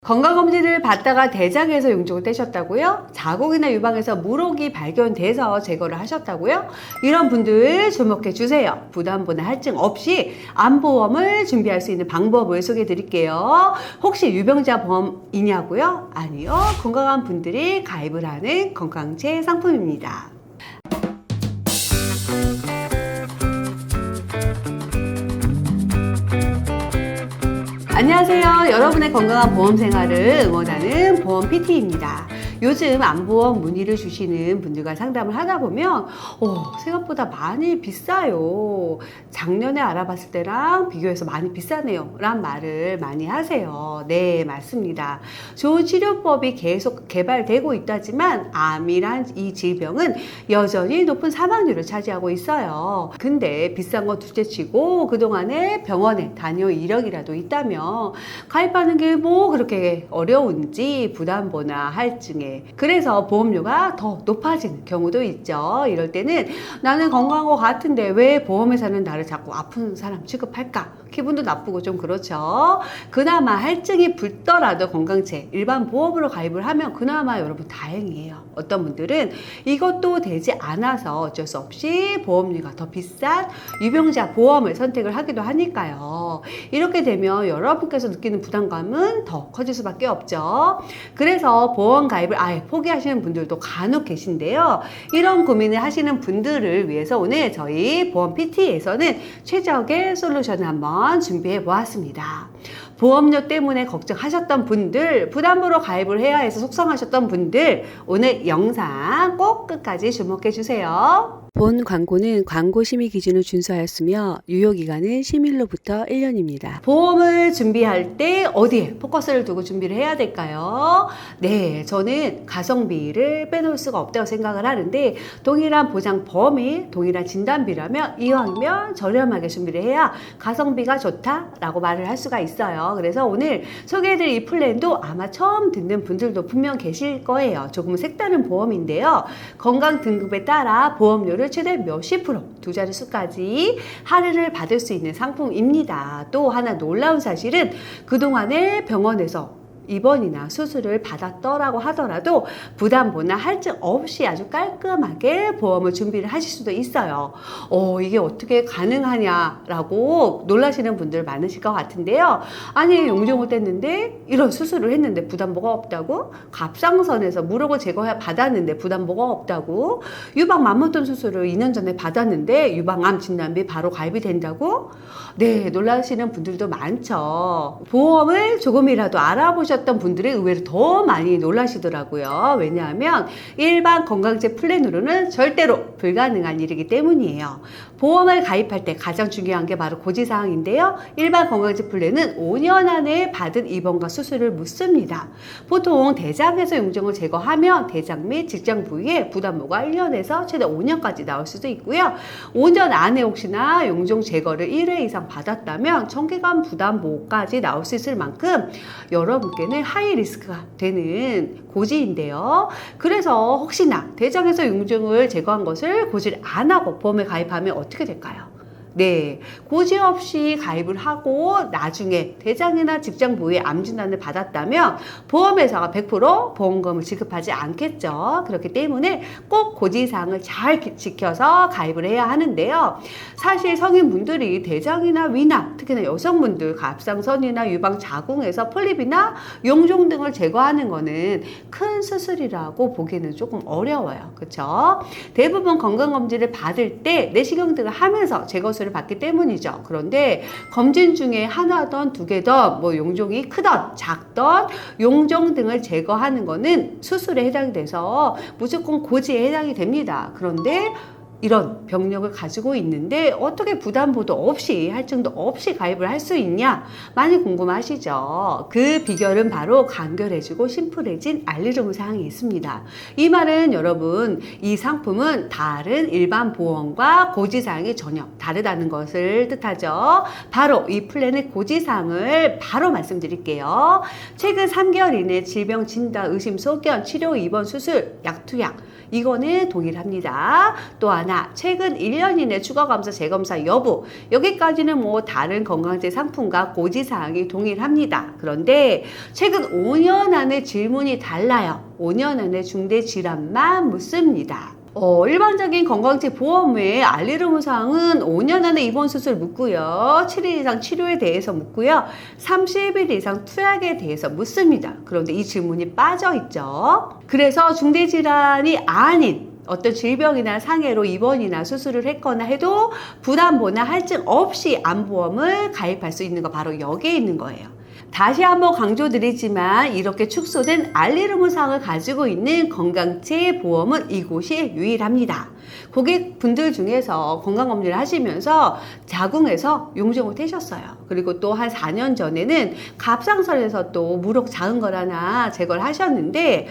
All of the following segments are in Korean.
건강검진을 받다가 대장에서 용종을 떼셨다고요? 자궁이나 유방에서 물혹이 발견돼서 제거를 하셨다고요? 이런 분들 주목해 주세요. 부담보나 할증 없이 암보험을 준비할 수 있는 방법을 소개해 드릴게요. 혹시 유병자 보험이냐고요? 아니요. 건강한 분들이 가입을 하는 건강체 상품입니다. 안녕하세요. 여러분의 건강한 보험 생활을 응원하는 보험 PT입니다. 요즘 암보험 문의를 주시는 분들과 상담을 하다 보면 생각보다 많이 비싸요. 작년에 알아봤을 때랑 비교해서 많이 비싸네요 라는 말을 많이 하세요. 네, 맞습니다. 좋은 치료법이 계속 개발되고 있다지만 암이란 이 질병은 여전히 높은 사망률을 차지하고 있어요. 근데 비싼 거 둘째치고 그동안에 병원에 다녀 이력이라도 있다면 가입하는 게 뭐 그렇게 어려운지 부담보나 할증에 그래서 보험료가 더 높아지는 경우도 있죠. 이럴 때는 나는 건강한 것 같은데 왜 보험회사는 나를 자꾸 아픈 사람 취급할까? 기분도 나쁘고 좀 그렇죠. 그나마 할증이 붙더라도 건강체 일반 보험으로 가입을 하면 그나마 여러분 다행이에요. 어떤 분들은 이것도 되지 않아서 어쩔 수 없이 보험료가 더 비싼 유병자 보험을 선택을 하기도 하니까요. 이렇게 되면 여러분께서 느끼는 부담감은 더 커질 수밖에 없죠. 그래서 보험 가입을 아예 포기하시는 분들도 간혹 계신데요. 이런 고민을 하시는 분들을 위해서 오늘 저희 보험 PT에서는 최적의 솔루션을 한번 준비해 보았습니다. 보험료 때문에 걱정하셨던 분들, 부담으로 가입을 해야 해서 속상하셨던 분들, 오늘 영상 꼭 끝까지 주목해 주세요. 본 광고는 광고 심의 기준을 준수하였으며 유효기간은 심의일로부터 1년입니다. 보험을 준비할 때 어디에 포커스를 두고 준비를 해야 될까요? 네, 저는 가성비를 빼놓을 수가 없다고 생각을 하는데 동일한 보장 범위, 동일한 진단비라면 이왕이면 저렴하게 준비를 해야 가성비가 좋다라고 말을 할 수가 있어요. 그래서 오늘 소개해드릴 이 플랜도 아마 처음 듣는 분들도 분명 계실 거예요. 조금은 색다른 보험인데요. 건강 등급에 따라 보험료를 최대 몇십 프로, 두 자릿수까지 할인을 받을 수 있는 상품입니다. 또 하나 놀라운 사실은 그동안에 병원에서 입원이나 수술을 받았더라고 하더라도 부담보나 할증 없이 아주 깔끔하게 보험을 준비를 하실 수도 있어요. 이게 어떻게 가능하냐라고 놀라시는 분들 많으실 것 같은데요. 아니, 용종을 뗐는데 이런 수술을 했는데 부담 뭐가 없다고? 갑상선에서 물혹을 제거해 받았는데 부담 뭐가 없다고? 유방 맘모톤 수술을 2년 전에 받았는데 유방암 진단비 바로 가입이 된다고? 네, 놀라시는 분들도 많죠. 보험을 조금이라도 알아보셨던 분들이 의외로 더 많이 놀라시더라고요. 왜냐하면 일반 건강제 플랜으로는 절대로 불가능한 일이기 때문이에요. 보험을 가입할 때 가장 중요한 게 바로 고지사항인데요. 일반 건강제 플랜은 5년 안에 받은 입원과 수술을 묻습니다. 보통 대장에서 용종을 제거하면 대장 및 직장 부위에 부담보가 1년에서 최대 5년까지 나올 수도 있고요. 5년 안에 혹시나 용종 제거를 1회 이상 받았다면 청기관 부담보까지 나올 수 있을 만큼 여러분께는 하이 리스크가 되는 고지인데요. 그래서 혹시나 대장에서 용종을 제거한 것을 고지를 안 하고 보험에 가입하면 어떻게 될까요? 네, 고지 없이 가입을 하고 나중에 대장이나 직장 부위에 암 진단을 받았다면 보험회사가 100% 보험금을 지급하지 않겠죠. 그렇기 때문에 꼭 고지사항을 잘 지켜서 가입을 해야 하는데요. 사실 성인분들이 대장이나 위나 특히나 여성분들 갑상선이나 유방 자궁에서 폴립이나 용종 등을 제거하는 거는 큰 수술이라고 보기에는 조금 어려워요. 그렇죠? 대부분 건강검진을 받을 때 내시경 등을 하면서 제거술을 받기 때문이죠. 그런데 검진 중에 하나든 두 개든 뭐 용종이 크던 작던 용종 등을 제거하는 거는 수술에 해당이 돼서 무조건 고지에 해당이 됩니다. 그런데 이런 병력을 가지고 있는데 어떻게 부담보도 없이 할증도 없이 가입을 할 수 있냐 많이 궁금하시죠. 그 비결은 바로 간결해지고 심플해진 알리rum 사항이 있습니다. 이 말은 여러분 이 상품은 다른 일반 보험과 고지사항이 전혀 다르다는 것을 뜻하죠. 바로 이 플랜의 고지사항을 바로 말씀드릴게요. 최근 3개월 이내 질병 진단, 의심, 소견, 치료, 입원, 수술, 약 투약 이거는 동일합니다. 또한 하나, 최근 1년 이내 추가검사 재검사 여부, 여기까지는 뭐 다른 건강제 상품과 고지사항이 동일합니다. 그런데 최근 5년 안에 질문이 달라요. 5년 안에 중대질환만 묻습니다. 일반적인 건강제 보험 외에 알리르무 사항은 5년 안에 입원 수술 묻고요. 7일 이상 치료에 대해서 묻고요. 30일 이상 투약에 대해서 묻습니다. 그런데 이 질문이 빠져 있죠. 그래서 중대질환이 아닌 어떤 질병이나 상해로 입원이나 수술을 했거나 해도 부담보나 할증 없이 암보험을 가입할 수 있는 거 바로 여기에 있는 거예요. 다시 한번 강조드리지만 이렇게 축소된 알리르무 사항을 가지고 있는 건강제 보험은 이곳이 유일합니다. 고객분들 중에서 건강검진을 하시면서 자궁에서 용종을 떼셨어요. 그리고 또 한 4년 전에는 갑상선에서 또 무록 작은 걸 하나 제거를 하셨는데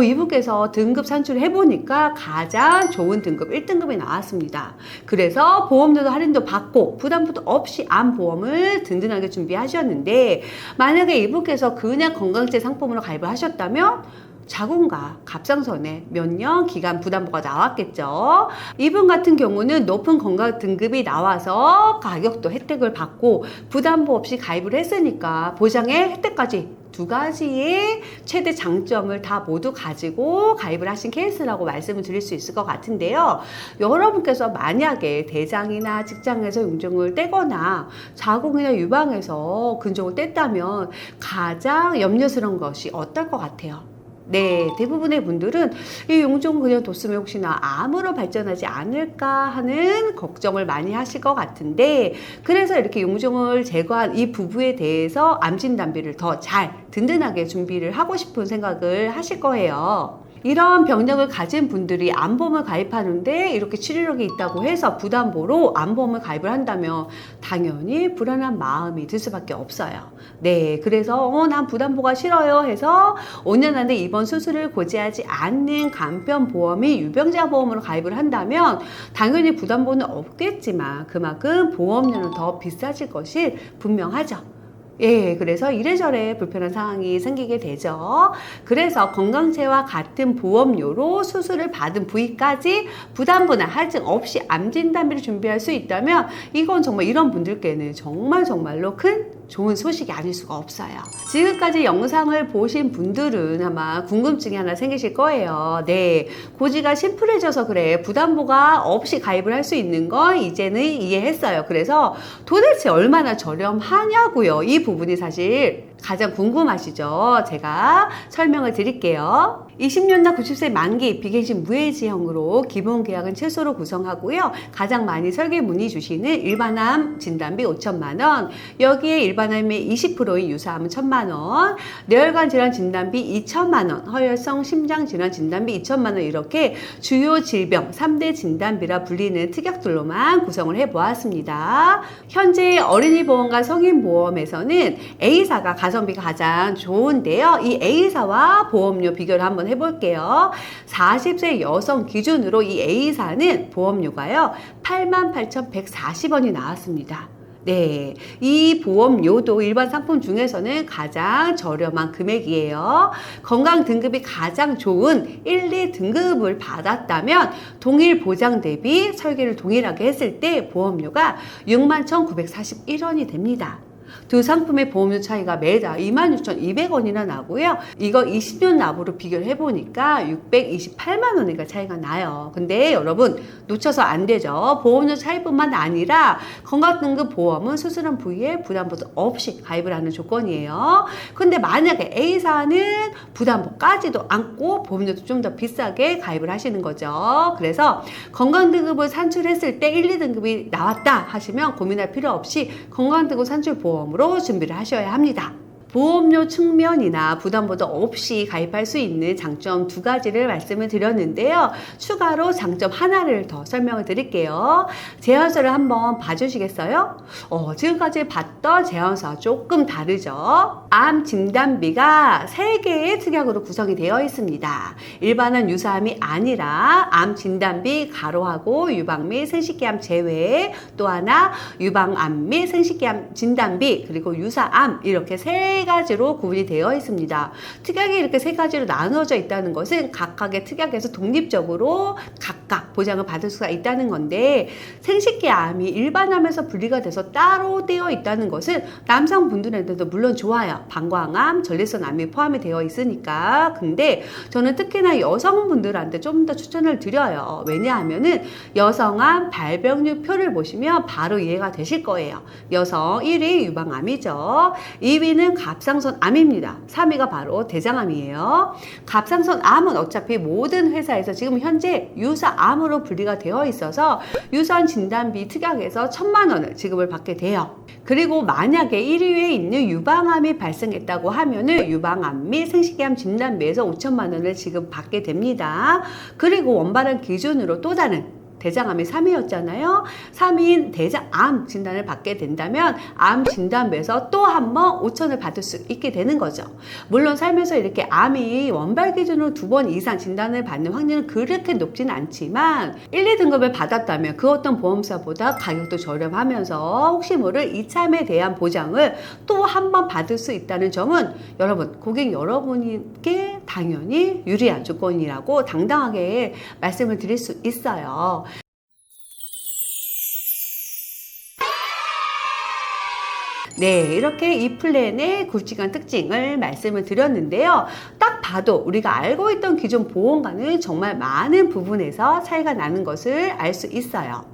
이분께서 등급 산출을 해보니까 가장 좋은 등급 1등급이 나왔습니다. 그래서 보험료도 할인도 받고 부담도 없이 암보험을 든든하게 준비하셨는데 만약에 이분께서 그냥 건강제 상품으로 가입을 하셨다면 자궁과 갑상선에 몇 년 기간 부담보가 나왔겠죠. 이분 같은 경우는 높은 건강 등급이 나와서 가격도 혜택을 받고 부담보 없이 가입을 했으니까 보장의 혜택까지 두 가지의 최대 장점을 다 모두 가지고 가입을 하신 케이스라고 말씀을 드릴 수 있을 것 같은데요. 여러분께서 만약에 대장이나 직장에서 용종을 떼거나 자궁이나 유방에서 근종을 뗐다면 가장 염려스러운 것이 어떨 것 같아요? 네, 대부분의 분들은 이 용종을 그냥 뒀으면 혹시나 암으로 발전하지 않을까 하는 걱정을 많이 하실 것 같은데 그래서 이렇게 용종을 제거한 이 부부에 대해서 암 진단비를 더 잘 든든하게 준비를 하고 싶은 생각을 하실 거예요. 이런 병력을 가진 분들이 암보험을 가입하는데 이렇게 치료력이 있다고 해서 부담보로 암보험을 가입을 한다면 당연히 불안한 마음이 들 수밖에 없어요. 네, 그래서 난 부담보가 싫어요 해서 5년 안에 입원 수술을 고지하지 않는 간편보험이 유병자 보험으로 가입을 한다면 당연히 부담보는 없겠지만 그만큼 보험료는 더 비싸질 것이 분명하죠. 예, 그래서 이래저래 불편한 상황이 생기게 되죠. 그래서 건강제와 같은 보험료로 수술을 받은 부위까지 부담보나 할증 없이 암 진단비를 준비할 수 있다면 이건 정말 이런 분들께는 정말로 큰 좋은 소식이 아닐 수가 없어요. 지금까지 영상을 보신 분들은 아마 궁금증이 하나 생기실 거예요. 네, 고지가 심플해져서 그래 부담보가 없이 가입을 할 수 있는 건 이제는 이해했어요. 그래서 도대체 얼마나 저렴하냐고요. 이 부분이 사실 가장 궁금하시죠? 제가 설명을 드릴게요. 20년나 90세 만기 비갱신 무해지형으로 기본 계약은 최소로 구성하고요. 가장 많이 설계 문의 주시는 일반암 진단비 5천만 원, 여기에 일반암의 20%인 유사암은 1,000만 원, 뇌혈관 질환 진단비 2천만 원, 허혈성 심장 질환 진단비 2천만 원 이렇게 주요 질병 3대 진단비라 불리는 특약들로만 구성을 해보았습니다. 현재 어린이 보험과 성인 보험에서는 A사가 가성비가 가장 좋은데요. 이 A사와 보험료 비교를 한번 해볼게요. 40세 여성 기준으로 이 A사는 보험료가요 88,140원이 나왔습니다. 네, 이 보험료도 일반 상품 중에서는 가장 저렴한 금액이에요. 건강 등급이 가장 좋은 1, 2등급을 받았다면 동일 보장 대비 설계를 동일하게 했을 때 보험료가 61,941원이 됩니다. 두 상품의 보험료 차이가 매달 26,200원이나 나고요. 이거 20년 납으로 비교를 해보니까 628만 원인가 차이가 나요. 근데 여러분 놓쳐서 안 되죠. 보험료 차이뿐만 아니라 건강등급 보험은 수술한 부위에 부담보도 없이 가입을 하는 조건이에요. 근데 만약에 A사는 부담보까지도 안고 보험료도 좀 더 비싸게 가입을 하시는 거죠. 그래서 건강등급을 산출했을 때 1, 2등급이 나왔다 하시면 고민할 필요 없이 건강등급 산출 보험으로 준비를 하셔야 합니다. 보험료 측면이나 부담보도 없이 가입할 수 있는 장점 두 가지를 말씀을 드렸는데요. 추가로 장점 하나를 더 설명을 드릴게요. 제안서를 한번 봐주시겠어요? 지금까지 봤던 제안서와 조금 다르죠? 암 진단비가 3개의 특약으로 구성이 되어 있습니다. 일반은 유사암이 아니라 암 진단비 가로하고 유방 및 생식기암 제외, 또 하나 유방암 및 생식기암 진단비, 그리고 유사암 이렇게 3 세 가지로 구분이 되어 있습니다. 특약이 이렇게 세 가지로 나누어져 있다는 것은 각각의 특약에서 독립적으로 각각 보장을 받을 수가 있다는 건데, 생식기암이 일반암에서 분리가 돼서 따로 되어 있다는 것은 남성분들한테도 물론 좋아요. 방광암, 전립선암이 포함이 되어 있으니까. 근데 저는 특히나 여성분들한테 좀 더 추천을 드려요. 왜냐하면은 여성암 발병률 표를 보시면 바로 이해가 되실 거예요. 여성 1위 유방암이죠. 2위는 갑상선암입니다. 3위가 바로 대장암이에요. 갑상선암은 어차피 모든 회사에서 지금 현재 유사암으로 분리가 되어 있어서 유선 진단비 특약에서 1,000만 원을 지급을 받게 돼요. 그리고 만약에 1위에 있는 유방암이 발생했다고 하면은 유방암 및 생식기암 진단비에서 5,000만 원을 지급받게 됩니다. 그리고 원발행 기준으로 또 다른 대장암이 3위였잖아요. 3위인 대장암 진단을 받게 된다면 암 진단비에서 또 한 번 5,000을 받을 수 있게 되는 거죠. 물론 살면서 이렇게 암이 원발 기준으로 2번 이상 진단을 받는 확률은 그렇게 높지는 않지만 1, 2등급을 받았다면 그 어떤 보험사보다 가격도 저렴하면서 혹시 모를 이참에 대한 보장을 또 한 번 받을 수 있다는 점은 여러분, 고객 여러분께 당연히 유리한 조건이라고 당당하게 말씀을 드릴 수 있어요. 네, 이렇게 이 플랜의 굵직한 특징을 말씀을 드렸는데요. 딱 봐도 우리가 알고 있던 기존 보험과는 정말 많은 부분에서 차이가 나는 것을 알 수 있어요.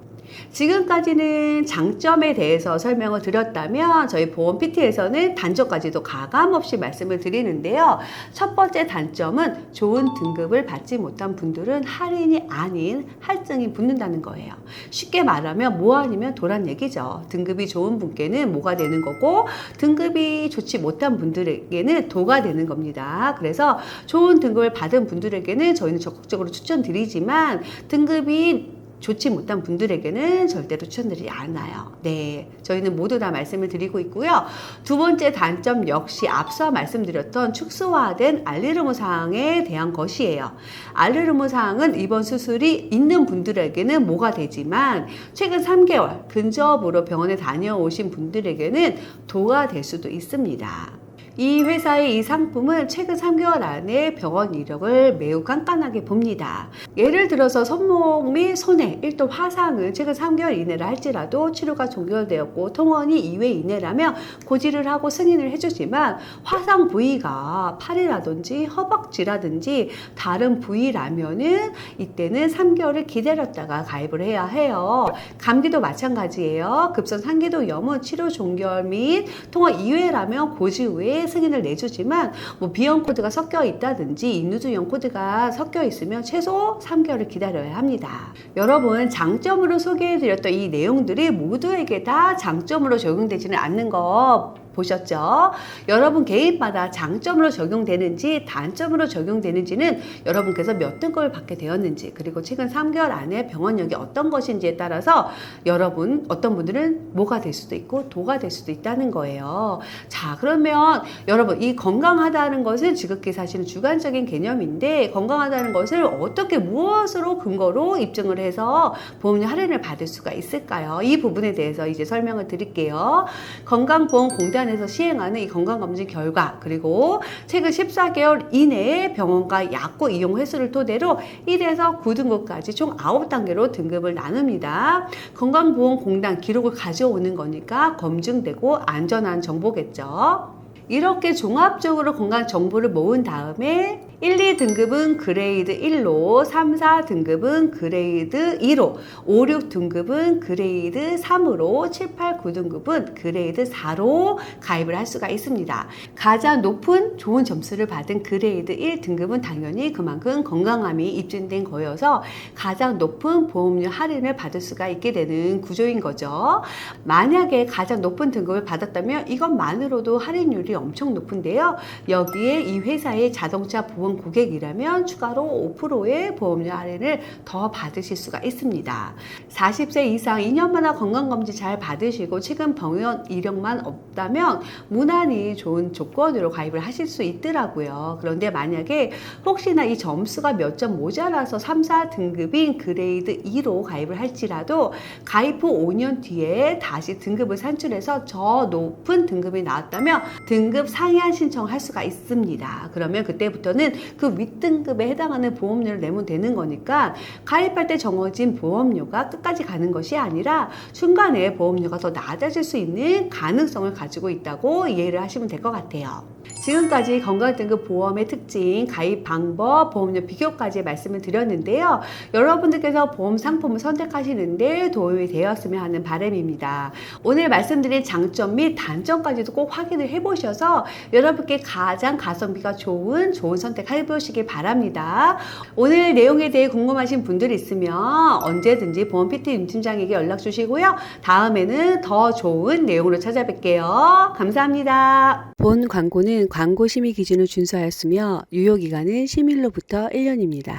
지금까지는 장점에 대해서 설명을 드렸다면 저희 보험 PT에서는 단점까지도 가감없이 말씀을 드리는데요. 첫 번째 단점은 좋은 등급을 받지 못한 분들은 할인이 아닌 할증이 붙는다는 거예요. 쉽게 말하면 뭐 아니면 도란 얘기죠. 등급이 좋은 분께는 뭐가 되는 거고 등급이 좋지 못한 분들에게는 도가 되는 겁니다. 그래서 좋은 등급을 받은 분들에게는 저희는 적극적으로 추천드리지만 등급이 좋지 못한 분들에게는 절대로 추천드리지 않아요. 네, 저희는 모두 다 말씀을 드리고 있고요. 두 번째 단점 역시 앞서 말씀드렸던 축소화된 알리르무 사항에 대한 것이에요. 알리르무 사항은 이번 수술이 있는 분들에게는 뭐가 되지만 최근 3개월 근접으로 병원에 다녀오신 분들에게는 도가 될 수도 있습니다. 이 회사의 이 상품은 최근 3개월 안에 병원 이력을 매우 깐깐하게 봅니다. 예를 들어서 손목 및 손에 1도 화상은 최근 3개월 이내라 할지라도 치료가 종결되었고 통원이 2회 이내라면 고지를 하고 승인을 해주지만 화상 부위가 팔이라든지 허벅지라든지 다른 부위라면은 이때는 3개월을 기다렸다가 가입을 해야 해요. 감기도 마찬가지예요. 급성 상기도염은 치료 종결 및 통원 2회라면 고지 후에 승인을 내주지만 뭐 B형 코드가 섞여 있다든지 인후두형 코드가 섞여 있으면 최소 3개월을 기다려야 합니다. 여러분, 장점으로 소개해드렸던 이 내용들이 모두에게 다 장점으로 적용되지는 않는 거 보셨죠? 여러분 개인마다 장점으로 적용되는지 단점으로 적용되는지는 여러분께서 몇 등급을 받게 되었는지 그리고 최근 3개월 안에 병원력이 어떤 것인지에 따라서 여러분 어떤 분들은 모가 될 수도 있고 도가 될 수도 있다는 거예요. 자, 그러면 여러분 이 건강하다는 것은 지극히 사실은 주관적인 개념인데 건강하다는 것을 어떻게 무엇으로 근거로 입증을 해서 보험료 할인을 받을 수가 있을까요? 이 부분에 대해서 이제 설명을 드릴게요. 건강보험공단 에서 시행하는 이 건강검진 결과 그리고 최근 14개월 이내에 병원과 약국 이용 횟수를 토대로 1에서 9등급까지 총 9단계로 등급을 나눕니다. 건강보험공단 기록을 가져오는 거니까 검증되고 안전한 정보겠죠. 이렇게 종합적으로 건강 정보를 모은 다음에 1, 2등급은 그레이드 1로, 3, 4등급은 그레이드 2로, 5, 6등급은 그레이드 3으로, 7, 8, 9등급은 그레이드 4로 가입을 할 수가 있습니다. 가장 높은 좋은 점수를 받은 그레이드 1등급은 당연히 그만큼 건강함이 입증된 거여서 가장 높은 보험료 할인을 받을 수가 있게 되는 구조인 거죠. 만약에 가장 높은 등급을 받았다면 이것만으로도 할인율이 엄청 높은데요. 여기에 이 회사의 자동차 보험 고객이라면 추가로 5%의 보험료 할인을 더 받으실 수가 있습니다. 40세 이상 2년마다 건강검진 잘 받으시고 최근 병원 이력만 없다면 무난히 좋은 조건으로 가입을 하실 수 있더라고요. 그런데 만약에 혹시나 이 점수가 몇 점 모자라서 3, 4등급인 그레이드 2로 가입을 할지라도 가입 후 5년 뒤에 다시 등급을 산출해서 더 높은 등급이 나왔다면 등급 상향 신청할 수가 있습니다. 그러면 그때부터는 그 윗등급에 해당하는 보험료를 내면 되는 거니까 가입할 때 정해진 보험료가 끝까지 가는 것이 아니라 중간에 보험료가 더 낮아질 수 있는 가능성을 가지고 있다고 이해를 하시면 될 것 같아요. 지금까지 건강등급 보험의 특징, 가입 방법, 보험료 비교까지 말씀을 드렸는데요. 여러분들께서 보험 상품을 선택하시는데 도움이 되었으면 하는 바람입니다. 오늘 말씀드린 장점 및 단점까지도 꼭 확인을 해보셔서 여러분께 가장 가성비가 좋은 선택 해보시길 바랍니다. 오늘 내용에 대해 궁금하신 분들이 있으면 언제든지 보험 PT 윤 팀장에게 연락 주시고요. 다음에는 더 좋은 내용으로 찾아뵐게요. 감사합니다. 본 광고는 광고 심의 기준을 준수하였으며 유효기간은 심의일로부터 1년입니다.